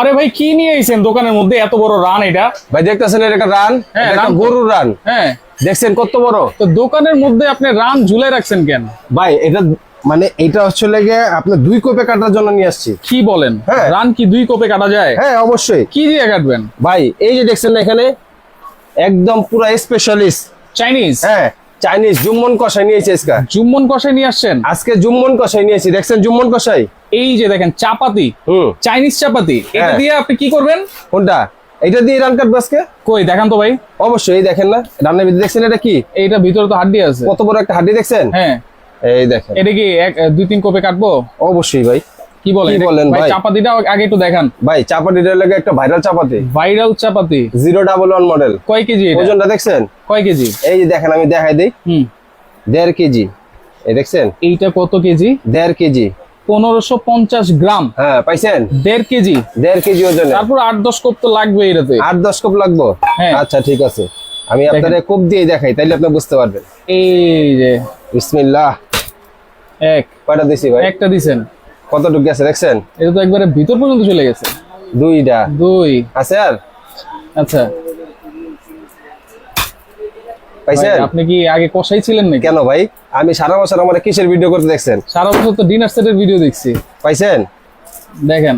আরে ভাই কি নিয়ে আইছেন দোকানের মধ্যে এত বড় রান? এটা ভাই দেখতেছেন এটা রান, হ্যাঁ, এটা রান তো। গরুর রান। হ্যাঁ, দেখছেন কত বড়? তো দোকানের মধ্যে আপনি রান ঝুলাই রাখছেন কেন? ভাই এটা মানে এটা হচ্ছে লেগে আপনার 2 কোপে কাটার জন্য নিয়ে আসছি। কি বলেন? হ্যাঁ। রান কি 2 কোপে কাটা যায়? হ্যাঁ অবশ্যই কি দিয়ে কাটবেন? ভাই, এই যে দেখছেন না এখানে একদম পুরো স্পেশালিস্ট। চাইনিজ? হ্যাঁ, চাইনিজ জুম্মন কষাই নিয়েছি আজকে। জুম্মন কষাই নিয়ে আসছেন? আজকে জুম্মন কষাই নিয়েছি, দেখছেন জুম্মন কষাই। এই যে দেখেন চাপাতি, হুম, চাইনিজ চাপাতি, এটা হ্যাঁ। দিয়ে আপনি কি করবেন? কোনটা? এটা দিয়ে রান কাটবো আজকে। কই দেখান তো ভাই। অবশ্যই, এই দেখেন না রান্নার ভিতরে, দেখছেন এটা কি এইটা ভিতরে তো হাড্ডি আছে। কত বড় একটা হাড্ডি দেখছেন? হ্যাঁ, এই দেখেন। এটা কি 2-3 কোপে কাটবো? অবশ্যই ভাই। কি বলেন? কি বলেন ভাই? চাপাতিটা আগে একটু দেখান। ভাই চাপাতিটার লাগে একটা ভাইরাল চাপাতি, ভাইরাল চাপাতি 011 মডেল। কয় কেজি এটা? ওজনটা দেখছেন? কয় কেজি? এই যে দেখেন, আমি দেখাই দিই। 1.5 কেজি। এই দেখছেন এইটা কত কেজি? 1.5 কেজি। 1550 গ্রাম। হ্যাঁ পাইছেন? 1.5 কেজি। 1.5 কেজি ওজনে। তারপর 8-10 কোপ তো লাগবে এটাতে। 8-10 কোপ লাগবো? হ্যাঁ। আচ্ছা ঠিক আছে, আমি আপনাদের কোপ দিয়ে দেখাই, তাইলে আপনি বুঝতে পারবেন। এই যে বিসমিল্লাহ। কয়টা দিছি ভাই? একটা দিছেন। কতটুকু গেছে দেখছেন? এটা তো একবারে ভিতর পর্যন্ত চলে গেছে। 2টা 2। আছে আর? আচ্ছা, পাইছেন? ভাই, আপনি কি আগে কষাই ছিলেন নাকি? কেন ভাই, আমি সারা বছর আমার কিসের ভিডিও করতে দেখছেন? সারা বছর তো ডিনার সেটের ভিডিও দেখছি। পাইছেন? দেখেন